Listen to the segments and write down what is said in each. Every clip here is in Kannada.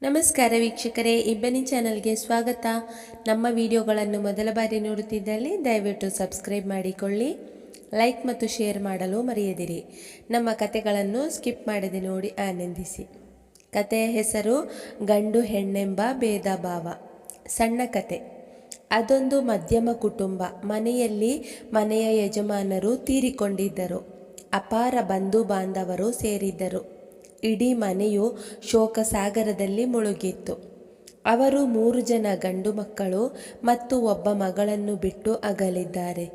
ನಮಸ್ಕಾರ ವೀಕ್ಷಕರೇ, ಇಬ್ಬನಿ ಚಾನಲ್ಗೆ ಸ್ವಾಗತ. ನಮ್ಮ ವಿಡಿಯೋಗಳನ್ನು ಮೊದಲ ಬಾರಿ ನೋಡುತ್ತಿದ್ದಲ್ಲಿ ದಯವಿಟ್ಟು ಸಬ್ಸ್ಕ್ರೈಬ್ ಮಾಡಿಕೊಳ್ಳಿ, ಲೈಕ್ ಮತ್ತು ಶೇರ್ ಮಾಡಲು ಮರೆಯದಿರಿ. ನಮ್ಮ ಕತೆಗಳನ್ನು ಸ್ಕಿಪ್ ಮಾಡದೆ ನೋಡಿ ಆನಂದಿಸಿ. ಕತೆಯ ಹೆಸರು ಗಂಡು ಹೆಣ್ಣೆಂಬ ಭೇದ ಭಾವ. ಸಣ್ಣ ಕತೆ. ಅದೊಂದು ಮಧ್ಯಮ ಕುಟುಂಬ. ಮನೆಯಲ್ಲಿ ಮನೆಯ ಯಜಮಾನರು ತೀರಿಕೊಂಡಿದ್ದರು. ಅಪಾರ ಬಂಧು ಬಾಂಧವರು ಸೇರಿದ್ದರು. ಇಡೀ ಮನೆಯು ಶೋಕ ಸಾಗರದಲ್ಲಿ ಮುಳುಗಿತ್ತು. ಅವರು 3 ಜನ ಗಂಡು ಮಕ್ಕಳು ಮತ್ತು ಒಬ್ಬ ಮಗಳನ್ನು ಬಿಟ್ಟು ಅಗಲಿದ್ದಾರೆ.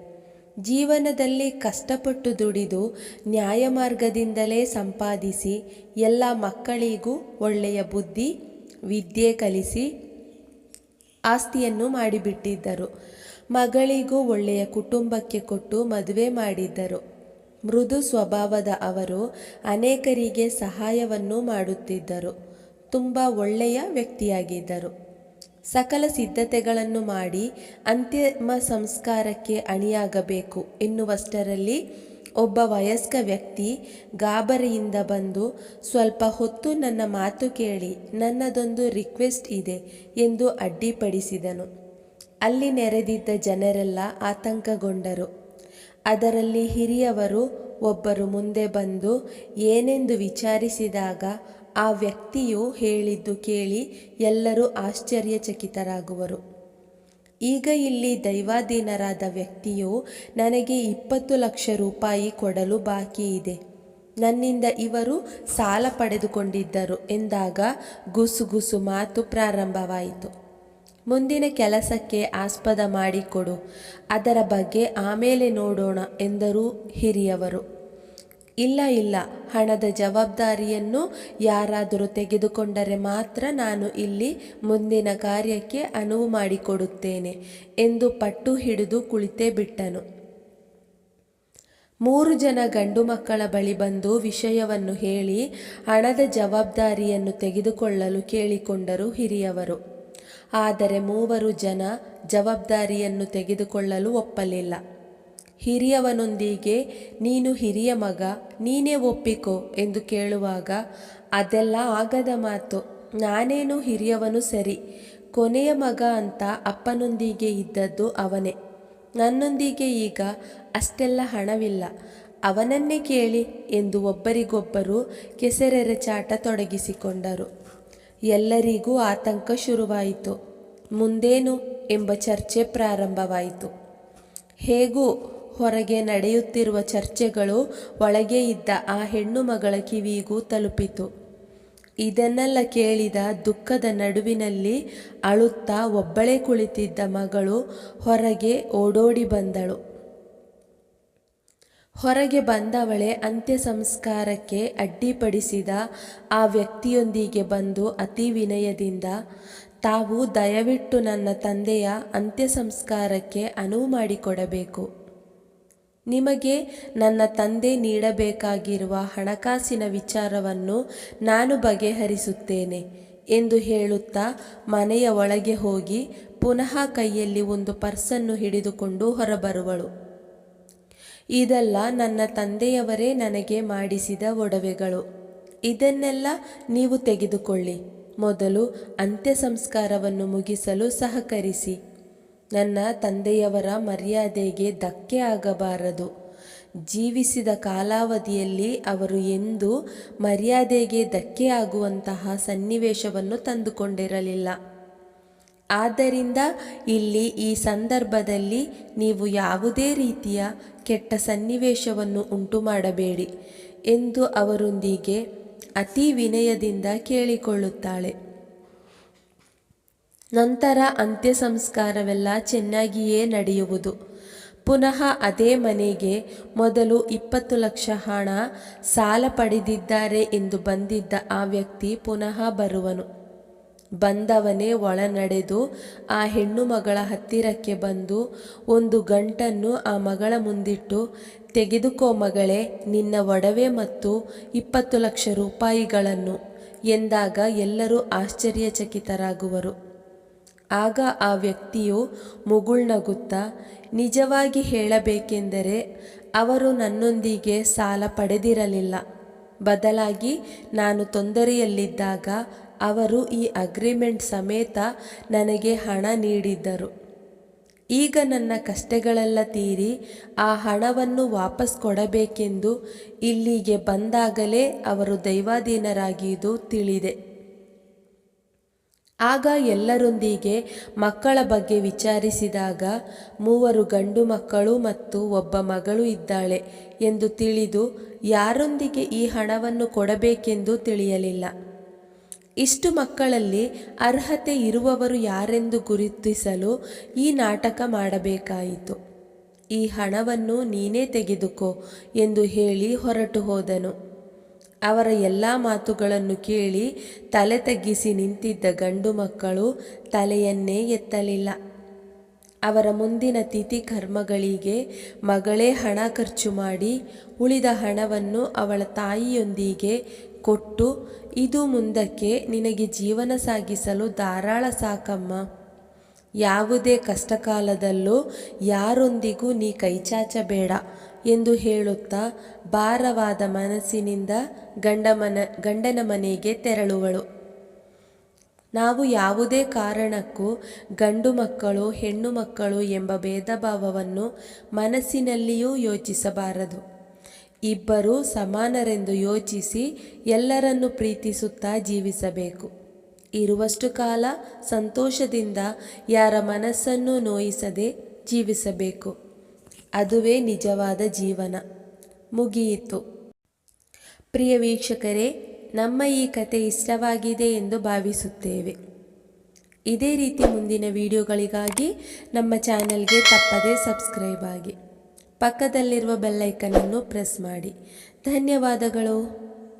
ಜೀವನದಲ್ಲಿ ಕಷ್ಟಪಟ್ಟು ದುಡಿದು ನ್ಯಾಯ ಮಾರ್ಗದಿಂದಲೇ ಸಂಪಾದಿಸಿ ಎಲ್ಲ ಮಕ್ಕಳಿಗೂ ಒಳ್ಳೆಯ ಬುದ್ಧಿ ವಿದ್ಯೆ ಕಲಿಸಿ ಆಸ್ತಿಯನ್ನು ಮಾಡಿಬಿಟ್ಟಿದ್ದರು. ಮಗಳಿಗೂ ಒಳ್ಳೆಯ ಕುಟುಂಬಕ್ಕೆ ಕೊಟ್ಟು ಮದುವೆ ಮಾಡಿದ್ದರು. ಮೃದು ಸ್ವಭಾವದ ಅವರು ಅನೇಕರಿಗೆ ಸಹಾಯವನ್ನು ಮಾಡುತ್ತಿದ್ದರು. ತುಂಬ ಒಳ್ಳೆಯ ವ್ಯಕ್ತಿಯಾಗಿದ್ದರು. ಸಕಲ ಸಿದ್ಧತೆಗಳನ್ನು ಮಾಡಿ ಅಂತಿಮ ಸಂಸ್ಕಾರಕ್ಕೆ ಅಣಿಯಾಗಬೇಕು ಎನ್ನುವಷ್ಟರಲ್ಲಿ ಒಬ್ಬ ವಯಸ್ಕ ವ್ಯಕ್ತಿ ಗಾಬರಿಯಿಂದ ಬಂದು, ಸ್ವಲ್ಪ ಹೊತ್ತು ನನ್ನ ಮಾತು ಕೇಳಿ, ನನ್ನದೊಂದು ರಿಕ್ವೆಸ್ಟ್ ಇದೆ ಎಂದು ಅಡ್ಡಿಪಡಿಸಿದನು. ಅಲ್ಲಿ ನೆರೆದಿದ್ದ ಜನರೆಲ್ಲ ಆತಂಕಗೊಂಡರು. ಅದರಲ್ಲಿ ಹಿರಿಯವರು ಒಬ್ಬರು ಮುಂದೆ ಬಂದು ಏನೆಂದು ವಿಚಾರಿಸಿದಾಗ ಆ ವ್ಯಕ್ತಿಯು ಹೇಳಿದ್ದು ಕೇಳಿ ಎಲ್ಲರೂ ಆಶ್ಚರ್ಯಚಕಿತರಾಗುವರು. ಈಗ ಇಲ್ಲಿ ದೈವಾಧೀನರಾದ ವ್ಯಕ್ತಿಯು ನನಗೆ 20 ಲಕ್ಷ ರೂಪಾಯಿ ಕೊಡಲು ಬಾಕಿ ಇದೆ. ನನ್ನಿಂದ ಇವರು ಸಾಲ ಪಡೆದುಕೊಂಡಿದ್ದರು ಎಂದಾಗ ಗುಸುಗುಸು ಮಾತು ಪ್ರಾರಂಭವಾಯಿತು. ಮುಂದಿನ ಕೆಲಸಕ್ಕೆ ಆಸ್ಪದ ಮಾಡಿಕೊಡು, ಅದರ ಬಗ್ಗೆ ಆಮೇಲೆ ನೋಡೋಣ ಎಂದರು ಹಿರಿಯವರು. ಇಲ್ಲ, ಹಣದ ಜವಾಬ್ದಾರಿಯನ್ನು ಯಾರಾದರೂ ತೆಗೆದುಕೊಂಡರೆ ಮಾತ್ರ ನಾನು ಇಲ್ಲಿ ಮುಂದಿನ ಕಾರ್ಯಕ್ಕೆ ಅನುವು ಮಾಡಿಕೊಡುತ್ತೇನೆ ಎಂದು ಪಟ್ಟು ಹಿಡಿದು ಕುಳಿತೇ ಬಿಟ್ಟನು. 3 ಜನ ಗಂಡು ಮಕ್ಕಳ ಬಳಿ ಬಂದು ವಿಷಯವನ್ನು ಹೇಳಿ ಹಣದ ಜವಾಬ್ದಾರಿಯನ್ನು ತೆಗೆದುಕೊಳ್ಳಲು ಕೇಳಿಕೊಂಡರು ಹಿರಿಯವರು. ಆದರೆ 3 ಜನ ಜವಾಬ್ದಾರಿಯನ್ನು ತೆಗೆದುಕೊಳ್ಳಲು ಒಪ್ಪಲಿಲ್ಲ. ಹಿರಿಯವನೊಂದಿಗೆ ನೀನು ಹಿರಿಯ ಮಗ, ನೀನೇ ಒಪ್ಪಿಕೋ ಎಂದು ಕೇಳುವಾಗ, ಅದೆಲ್ಲ ಆಗದ ಮಾತು, ನಾನೇನು ಹಿರಿಯವನು ಸರಿ, ಕೊನೆಯ ಮಗ ಅಂತ ಅಪ್ಪನೊಂದಿಗೆ ಇದ್ದದ್ದು ಅವನೇ, ನನ್ನೊಂದಿಗೆ ಈಗ ಅಷ್ಟೆಲ್ಲ ಹಣವಿಲ್ಲ, ಅವನನ್ನೇ ಕೇಳಿ ಎಂದು ಒಬ್ಬರಿಗೊಬ್ಬರು ಕೆಸರೆರಚಾಟ ತೊಡಗಿಸಿಕೊಂಡರು. ಎಲ್ಲರಿಗೂ ಆತಂಕ ಶುರುವಾಯಿತು. ಮುಂದೇನು ಎಂಬ ಚರ್ಚೆ ಪ್ರಾರಂಭವಾಯಿತು. ಹೇಗೂ ಹೊರಗೆ ನಡೆಯುತ್ತಿರುವ ಚರ್ಚೆಗಳು ಒಳಗೆ ಇದ್ದ ಆ ಹೆಣ್ಣು ಮಗಳ ಕಿವಿಗೂ ತಲುಪಿತು. ಇದನ್ನೆಲ್ಲ ಕೇಳಿದ ದುಃಖದ ನಡುವಿನಲ್ಲಿ ಅಳುತ್ತಾ ಒಬ್ಬಳೇ ಕುಳಿತಿದ್ದ ಮಗಳು ಹೊರಗೆ ಓಡೋಡಿ ಬಂದಳು. ಹೊರಗೆ ಬಂದವಳೆ ಅಂತ್ಯ ಸಂಸ್ಕಾರಕ್ಕೆ ಅಡ್ಡಿಪಡಿಸಿದ ಆ ವ್ಯಕ್ತಿಯೊಂದಿಗೆ ಬಂದು ಅತಿ ವಿನಯದಿಂದ, ತಾವು ದಯವಿಟ್ಟು ನನ್ನ ತಂದೆಯ ಅಂತ್ಯ ಸಂಸ್ಕಾರಕ್ಕೆ ಅನುವು ಮಾಡಿಕೊಡಬೇಕು. ನಿಮಗೆ ನನ್ನ ತಂದೆ ನೀಡಬೇಕಾಗಿರುವ ಹಣಕಾಸಿನ ವಿಚಾರವನ್ನು ನಾನು ಬಗೆಹರಿಸುತ್ತೇನೆ ಎಂದು ಹೇಳುತ್ತಾ ಮನೆಯ ಒಳಗೆ ಹೋಗಿ ಪುನಃ ಕೈಯಲ್ಲಿ ಒಂದು ಪರ್ಸನ್ನು ಹಿಡಿದುಕೊಂಡು ಹೊರಬರುವಳು. ಇದೆಲ್ಲ ನನ್ನ ತಂದೆಯವರೇ ನನಗೆ ಮಾಡಿಸಿದ ಒಡವೆಗಳು. ಇದನ್ನೆಲ್ಲ ನೀವು ತೆಗೆದುಕೊಳ್ಳಿ. ಮೊದಲು ಅಂತ್ಯ ಸಂಸ್ಕಾರವನ್ನು ಮುಗಿಸಲು ಸಹಕರಿಸಿ. ನನ್ನ ತಂದೆಯವರ ಮರ್ಯಾದೆಗೆ ಧಕ್ಕೆ ಆಗಬಾರದು. ಜೀವಿಸಿದ ಕಾಲಾವಧಿಯಲ್ಲಿ ಅವರು ಎಂದೂ ಮರ್ಯಾದೆಗೆ ಧಕ್ಕೆ ಆಗುವಂತಹ ಸನ್ನಿವೇಶವನ್ನು ತಂದುಕೊಂಡಿರಲಿಲ್ಲ. ಆದ್ದರಿಂದ ಇಲ್ಲಿ ಈ ಸಂದರ್ಭದಲ್ಲಿ ನೀವು ಯಾವುದೇ ರೀತಿಯ ಕೆಟ್ಟ ಸನ್ನಿವೇಶವನ್ನು ಉಂಟು ಮಾಡಬೇಡಿ ಎಂದು ಅವರೊಂದಿಗೆ ಅತಿ ವಿನಯದಿಂದ ಕೇಳಿಕೊಳ್ಳುತ್ತಾಳೆ. ನಂತರ ಅಂತ್ಯ ಸಂಸ್ಕಾರವೆಲ್ಲ ಚೆನ್ನಾಗಿಯೇ ನಡೆಯುವುದು. ಪುನಃ ಅದೇ ಮನೆಗೆ ಮೊದಲು 20 ಲಕ್ಷ ಹಣ ಸಾಲ ಪಡೆದಿದ್ದಾರೆ ಎಂದು ಬಂದಿದ್ದ ಆ ವ್ಯಕ್ತಿ ಪುನಃ ಬರುವನು. ಬಂದವನೇ ಒಳ ನಡೆದು ಆ ಹೆಣ್ಣು ಮಗಳ ಹತ್ತಿರಕ್ಕೆ ಬಂದು ಒಂದು ಗಂಟನ್ನು ಆ ಮಗಳ ಮುಂದಿಟ್ಟು, ತೆಗೆದುಕೋ ಮಗಳೇ ನಿನ್ನ ಒಡವೆ ಮತ್ತು 20 ಲಕ್ಷ ರೂಪಾಯಿಗಳನ್ನು ಎಂದಾಗ ಎಲ್ಲರೂ ಆಶ್ಚರ್ಯಚಕಿತರಾಗುವರು. ಆಗ ಆ ವ್ಯಕ್ತಿಯು ಮುಗುಳ್ನಗುತ್ತಾ, ನಿಜವಾಗಿ ಹೇಳಬೇಕೆಂದರೆ ಅವರು ನನ್ನೊಂದಿಗೆ ಸಾಲ ಪಡೆದಿರಲಿಲ್ಲ. ಬದಲಾಗಿ ನಾನು ತೊಂದರೆಯಲ್ಲಿದ್ದಾಗ ಅವರು ಈ ಅಗ್ರಿಮೆಂಟ್ ಸಮೇತ ನನಗೆ ಹಣ ನೀಡಿದ್ದರು. ಈಗ ನನ್ನ ಕಷ್ಟಗಳೆಲ್ಲ ತೀರಿ ಆ ಹಣವನ್ನು ವಾಪಸ್ ಕೊಡಬೇಕೆಂದು ಇಲ್ಲಿಗೆ ಬಂದಾಗಲೇ ಅವರು ದೈವಾಧೀನರಾಗಿದ್ದು ತಿಳಿದೆ. ಆಗ ಎಲ್ಲರೊಂದಿಗೆ ಮಕ್ಕಳ ಬಗ್ಗೆ ವಿಚಾರಿಸಿದಾಗ 3 ಗಂಡು ಮಕ್ಕಳು ಮತ್ತು 1 ಮಗಳು ಇದ್ದಾಳೆ ಎಂದು ತಿಳಿದು ಯಾರೊಂದಿಗೆ ಈ ಹಣವನ್ನು ಕೊಡಬೇಕೆಂದು ತಿಳಿಯಲಿಲ್ಲ. ಇಷ್ಟು ಮಕ್ಕಳಲ್ಲಿ ಅರ್ಹತೆ ಇರುವವರು ಯಾರೆಂದು ಗುರುತಿಸಲು ಈ ನಾಟಕ ಮಾಡಬೇಕಾಯಿತು. ಈ ಹಣವನ್ನು ನೀನೇ ತೆಗೆದುಕೋ ಎಂದು ಹೇಳಿ ಹೊರಟು ಹೋದನು. ಅವರ ಎಲ್ಲ ಮಾತುಗಳನ್ನು ಕೇಳಿ ತಲೆ ತಗ್ಗಿಸಿ ನಿಂತಿದ್ದ ಗಂಡು ಮಕ್ಕಳು ತಲೆಯನ್ನೇ ಎತ್ತಲಿಲ್ಲ. ಅವರ ಮುಂದಿನ ತಿಥಿ ಕರ್ಮಗಳಿಗೆ ಮಗಳೇ ಹಣ ಖರ್ಚು ಮಾಡಿ ಉಳಿದ ಹಣವನ್ನು ಅವಳ ತಾಯಿಯೊಂದಿಗೆ ಕೊಟ್ಟು, ಇದು ಮುಂದಕ್ಕೆ ನಿನಗೆ ಜೀವನ ಸಾಗಿಸಲು ಧಾರಾಳ ಸಾಕಮ್ಮ. ಯಾವುದೇ ಕಷ್ಟಕಾಲದಲ್ಲೂ ಯಾರೊಂದಿಗೂ ನೀ ಕೈಚಾಚಬೇಡ ಎಂದು ಹೇಳುತ್ತಾ ಭಾರವಾದ ಮನಸ್ಸಿನಿಂದ ಗಂಡನ ಮನೆಗೆ ತೆರಳುವಳು. ನಾವು ಯಾವುದೇ ಕಾರಣಕ್ಕೂ ಗಂಡು ಮಕ್ಕಳು ಹೆಣ್ಣು ಮಕ್ಕಳು ಎಂಬ ಭೇದ ಭಾವವನ್ನು ಮನಸ್ಸಿನಲ್ಲಿಯೂ ಯೋಚಿಸಬಾರದು. ಇಬ್ಬರೂ ಸಮಾನರೆಂದು ಯೋಚಿಸಿ ಎಲ್ಲರನ್ನು ಪ್ರೀತಿಸುತ್ತಾ ಜೀವಿಸಬೇಕು. ಇರುವಷ್ಟು ಕಾಲ ಸಂತೋಷದಿಂದ ಯಾರ ಮನಸ್ಸನ್ನು ನೋಯಿಸದೆ ಜೀವಿಸಬೇಕು. ಅದುವೇ ನಿಜವಾದ ಜೀವನ. ಮುಗಿಯಿತು. ಪ್ರಿಯ ವೀಕ್ಷಕರೇ, ನಮ್ಮ ಈ ಕತೆ ಇಷ್ಟವಾಗಿದೆ ಎಂದು ಭಾವಿಸುತ್ತೇವೆ. ಇದೇ ರೀತಿ ಮುಂದಿನ ವಿಡಿಯೋಗಳಿಗಾಗಿ ನಮ್ಮ ಚಾನೆಲ್ಗೆ ತಪ್ಪದೇ ಸಬ್ಸ್ಕ್ರೈಬ್ ಆಗಿ. ಪಕ್ಕದಲ್ಲಿರುವ ಬೆಲ್ ಐಕನ್ ಅನ್ನು ಪ್ರೆಸ್ ಮಾಡಿ. ಧನ್ಯವಾದಗಳು.